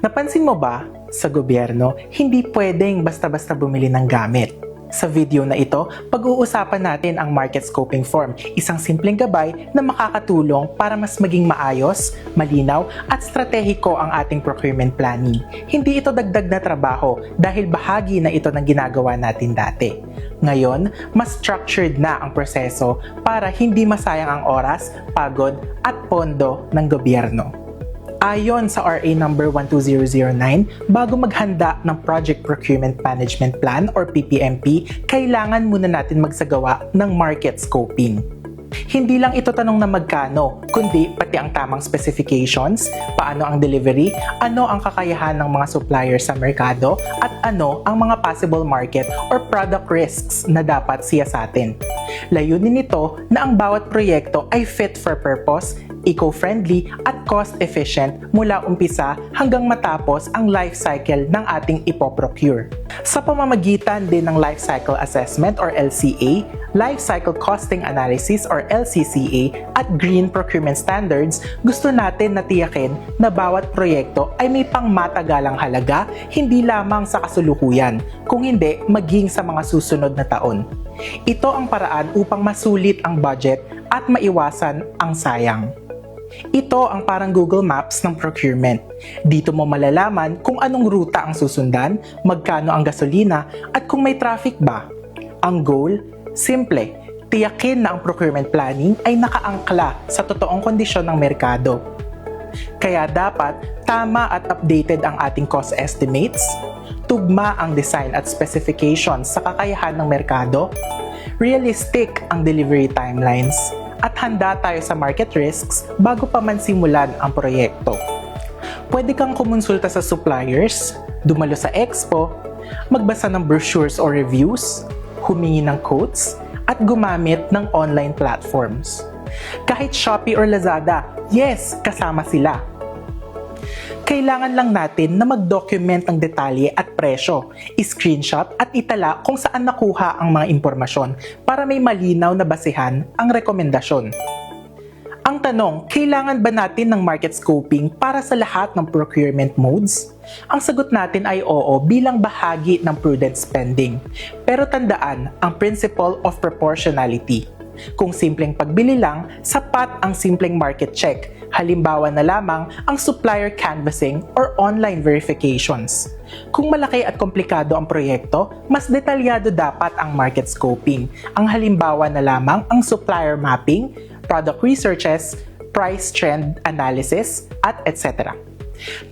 Napansin mo ba, sa gobyerno, hindi pwedeng basta-basta bumili ng gamit. Sa video na ito, pag-uusapan natin ang market scoping form, isang simpleng gabay na makakatulong para mas maging maayos, malinaw at stratehiko ang ating procurement planning. Hindi ito dagdag na trabaho dahil bahagi na ito ng ginagawa natin dati. Ngayon, mas structured na ang proseso para hindi masayang ang oras, pagod at pondo ng gobyerno. Ayon sa RA number 12009, bago maghanda ng Project Procurement Management Plan or PPMP, kailangan muna natin magsagawa ng market scoping. Hindi lang ito tanong na magkano, kundi pati ang tamang specifications, paano ang delivery, ano ang kakayahan ng mga suppliers sa merkado, at ano ang mga possible market or product risks na dapat siyasatin. Layunin nito na ang bawat proyekto ay fit for purpose, eco-friendly at cost-efficient mula umpisa hanggang matapos ang life cycle ng ating ipoprocure. Sa pamamagitan din ng Life Cycle Assessment or LCA, Life Cycle Costing Analysis or LCCA at Green Procurement Standards, gusto natin na tiyakin na bawat proyekto ay may pangmatagalang halaga, hindi lamang sa kasulukuyan, kung hindi maging sa mga susunod na taon. Ito ang paraan upang masulit ang budget at maiwasan ang sayang. Ito ang parang Google Maps ng procurement. Dito mo malalaman kung anong ruta ang susundan, magkano ang gasolina, at kung may traffic ba. Ang goal? Simple. Tiyakin na ang procurement planning ay nakaangkla sa totoong kondisyon ng merkado. Kaya dapat tama at updated ang ating cost estimates, tugma ang design at specifications sa kakayahan ng merkado, realistic ang delivery timelines, at handa tayo sa market risks bago pa man simulan ang proyekto. Pwede kang kumonsulta sa suppliers, dumalo sa expo, magbasa ng brochures o reviews, humingi ng quotes, at gumamit ng online platforms. Kahit Shopee or Lazada, yes, kasama sila. Kailangan lang natin na mag-document ang detalye at presyo, i-screenshot at itala kung saan nakuha ang mga impormasyon para may malinaw na basehan ang rekomendasyon. Ang tanong, kailangan ba natin ng market scoping para sa lahat ng procurement modes? Ang sagot natin ay oo bilang bahagi ng prudent spending. Pero tandaan ang principle of proportionality. Kung simpleng pagbili lang, sapat ang simpleng market check. Halimbawa na lamang ang supplier canvassing or online verifications. Kung malaki at komplikado ang proyekto, mas detalyado dapat ang market scoping. Ang halimbawa na lamang ang supplier mapping, product researches, price trend analysis, at etc.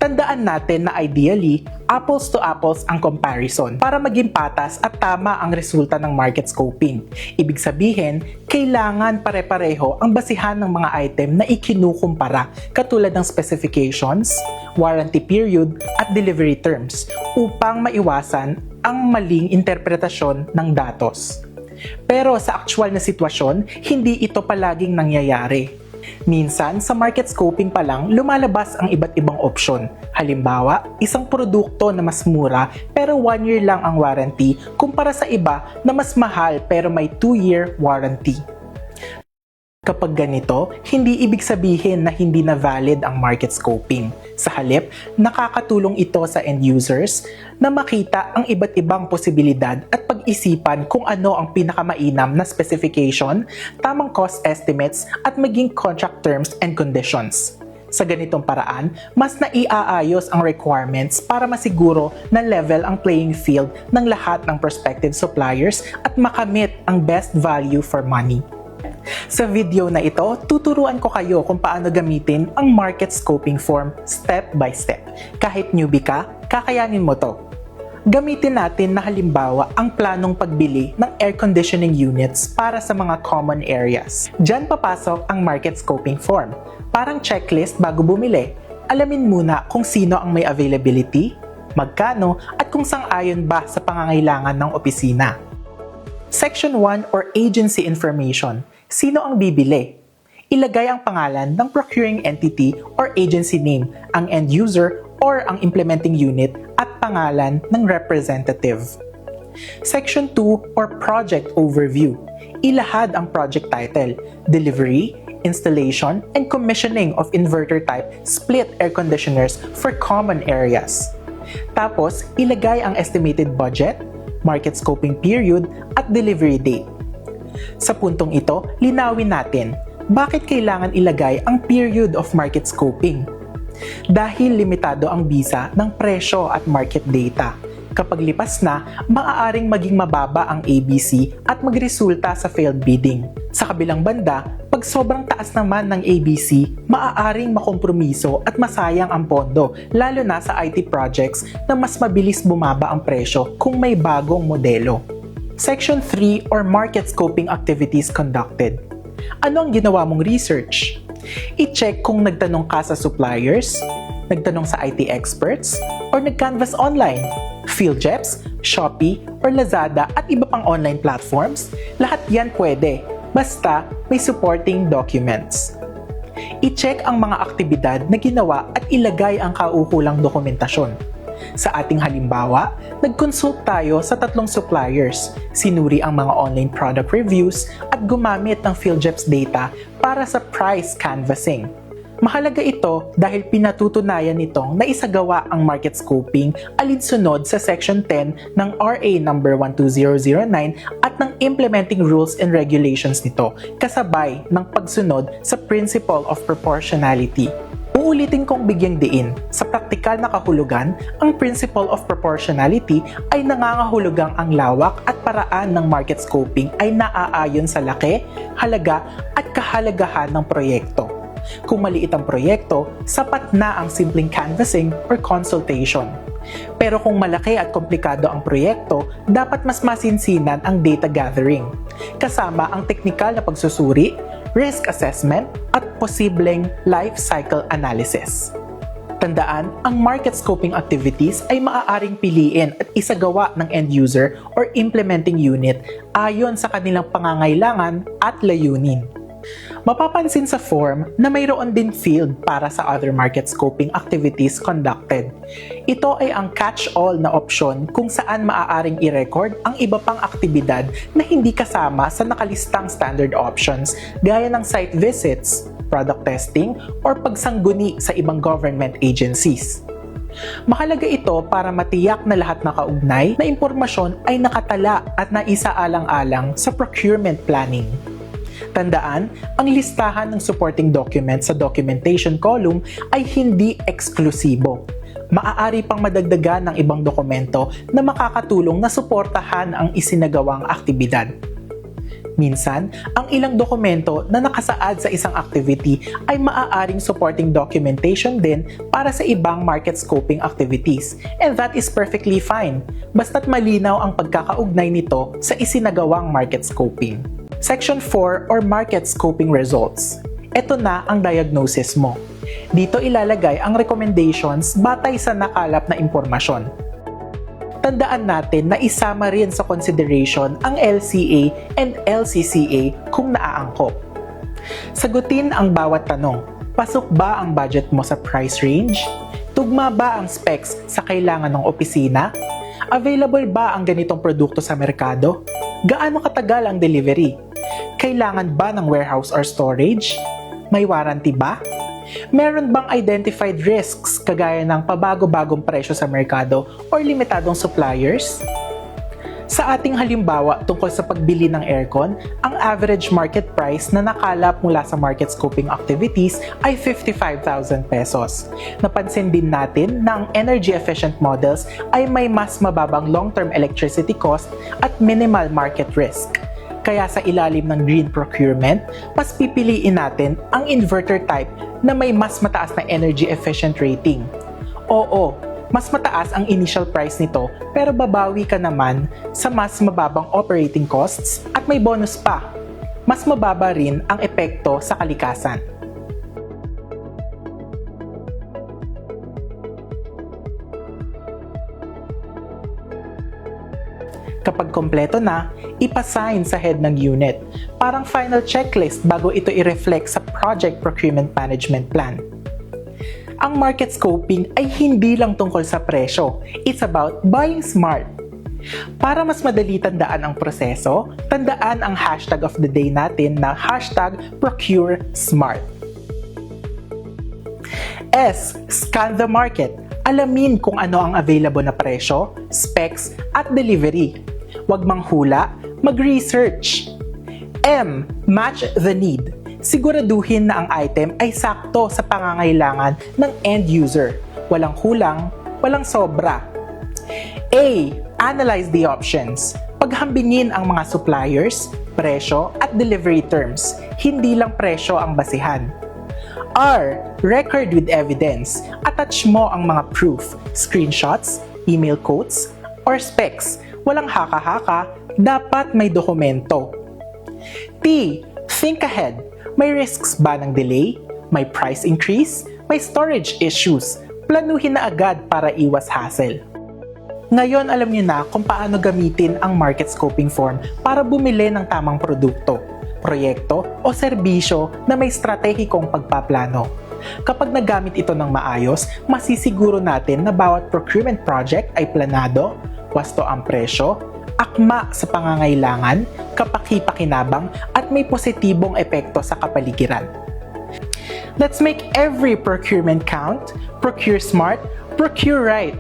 Tandaan natin na ideally, apples to apples ang comparison para maging patas at tama ang resulta ng market scoping. Ibig sabihin, kailangan pare-pareho ang basihan ng mga item na ikinukumpara katulad ng specifications, warranty period, at delivery terms upang maiwasan ang maling interpretasyon ng datos. Pero sa actual na sitwasyon, hindi ito palaging nangyayari. Minsan, sa market scoping pa lang, lumalabas ang iba't ibang opsyon. Halimbawa, isang produkto na mas mura pero 1 year lang ang warranty kumpara sa iba na mas mahal pero may 2-year warranty. Kapag ganito, hindi ibig sabihin na hindi na valid ang market scoping. Sa halip, nakakatulong ito sa end users na makita ang iba't ibang posibilidad at pag-isipan kung ano ang pinakamainam na specification, tamang cost estimates at maging contract terms and conditions. Sa ganitong paraan, mas naiaayos ang requirements para masiguro na level ang playing field ng lahat ng prospective suppliers at makamit ang best value for money. Sa video na ito, tuturuan ko kayo kung paano gamitin ang market scoping form step by step. Kahit newbie ka, kakayanin mo to. Gamitin natin na halimbawa ang planong pagbili ng air conditioning units para sa mga common areas. Diyan papasok ang market scoping form. Parang checklist bago bumili. Alamin muna kung sino ang may availability, magkano, at kung sang-ayon ba sa pangangailangan ng opisina. Section 1 or Agency Information. Sino ang bibili? Ilagay ang pangalan ng procuring entity or agency name, ang end user or ang implementing unit at pangalan ng representative. Section 2 or Project Overview. Ilahad ang project title, delivery, installation, and commissioning of inverter-type split air conditioners for common areas. Tapos, ilagay ang estimated budget, market scoping period, at delivery date. Sa puntong ito, linawin natin bakit kailangan ilagay ang period of market scoping. Dahil limitado ang bisa ng presyo at market data. Kapag lipas na, maaaring maging mababa ang ABC at magresulta sa failed bidding. Sa kabilang banda, pag sobrang taas naman ng ABC, maaaring makompromiso at masayang ang pondo, lalo na sa IT projects na mas mabilis bumaba ang presyo kung may bagong modelo. Section 3 or Market Scoping Activities Conducted. Ano ang ginawa mong research? I-check kung nagtanong ka sa suppliers, nagtanong sa IT experts, or nag-canvas online. PhilJeps, Shopee, or Lazada at iba pang online platforms, lahat yan pwede, basta may supporting documents. I-check ang mga aktibidad na ginawa at ilagay ang kaukulang dokumentasyon. Sa ating halimbawa, nag-consult tayo sa 3 suppliers, sinuri ang mga online product reviews at gumamit ng PhilJeps data para sa price canvassing. Mahalaga ito dahil pinatutunayan nitong naisagawa ang market scoping alinsunod sa Section 10 ng RA No. 12009 at ng implementing rules and regulations nito kasabay ng pagsunod sa Principle of Proportionality. Uulitin kong bigyang diin, sa praktikal na kahulugan, ang Principle of Proportionality ay nangangahulugang ang lawak at paraan ng market scoping ay naaayon sa laki, halaga at kahalagahan ng proyekto. Kung maliit ang proyekto, sapat na ang simpleng canvassing or consultation. Pero kung malaki at komplikado ang proyekto, dapat mas masinsinan ang data gathering, kasama ang teknikal na pagsusuri, risk assessment, at posibleng life cycle analysis. Tandaan, ang market scoping activities ay maaaring piliin at isagawa ng end user or implementing unit ayon sa kanilang pangangailangan at layunin. Mapapansin sa form na mayroon din field para sa other market scoping activities conducted. Ito ay ang catch-all na opsyon kung saan maaaring i-record ang iba pang aktibidad na hindi kasama sa nakalistang standard options gaya ng site visits, product testing, or pagsangguni sa ibang government agencies. Mahalaga ito para matiyak na lahat na kaugnay na impormasyon ay nakatala at naisaalang-alang sa procurement planning. Tandaan, ang listahan ng supporting documents sa documentation column ay hindi eksklusibo. Maaari pang madagdagan ng ibang dokumento na makakatulong na suportahan ang isinagawang aktibidad. Minsan, ang ilang dokumento na nakasaad sa isang activity ay maaaring supporting documentation din para sa ibang market scoping activities, and that is perfectly fine, basta't malinaw ang pagkakaugnay nito sa isinagawang market scoping. Section 4 or Market Scoping Results. Ito na ang diagnosis mo. Dito ilalagay ang recommendations batay sa nakalap na impormasyon. Tandaan natin na isama rin sa consideration ang LCA and LCCA kung naaangkop. Sagutin ang bawat tanong. Pasok ba ang budget mo sa price range? Tugma ba ang specs sa kailangan ng opisina? Available ba ang ganitong produkto sa merkado? Gaano katagal ang delivery? Kailangan ba ng warehouse or storage? May warranty ba? Meron bang identified risks kagaya ng pabago-bagong presyo sa merkado or limitadong suppliers? Sa ating halimbawa tungkol sa pagbili ng aircon, ang average market price na nakalap mula sa market scoping activities ay 55,000 pesos. Napansin din natin na ang energy efficient models ay may mas mababang long-term electricity cost at minimal market risk. Kaya sa ilalim ng green procurement, mas pipiliin natin ang inverter type na may mas mataas na energy efficient rating. Oo, mas mataas ang initial price nito pero babawi ka naman sa mas mababang operating costs at may bonus pa. Mas mababa rin ang epekto sa kalikasan. Kapag kompleto na, ipasign sa head ng unit, parang final checklist bago ito i-reflect sa Project Procurement Management Plan. Ang market scoping ay hindi lang tungkol sa presyo, it's about buying smart. Para mas madali tandaan ang proseso, tandaan ang hashtag of the day natin na hashtag #ProcureSmart. S. Scan the market. Alamin kung ano ang available na presyo, specs, at delivery. Huwag manghula, mag-research. M. Match the need. Siguraduhin na ang item ay sakto sa pangangailangan ng end user. Walang kulang, walang sobra. A. Analyze the options. Paghambingin ang mga suppliers, presyo, at delivery terms. Hindi lang presyo ang basihan. R. Record with evidence. Attach mo ang mga proof, screenshots, email quotes, or specs. Walang haka-haka, dapat may dokumento. T. Think ahead. May risks ba ng delay? May price increase? May storage issues? Planuhin na agad para iwas hassle. Ngayon alam niyo na kung paano gamitin ang market scoping form para bumili ng tamang produkto, proyekto o serbisyo na may stratehikong pagpaplano. Kapag nagamit ito ng maayos, masisiguro natin na bawat procurement project ay planado, wasto ang presyo, akma sa pangangailangan, kapaki-pakinabang at may positibong epekto sa kapaligiran. Let's make every procurement count, procure smart, procure right.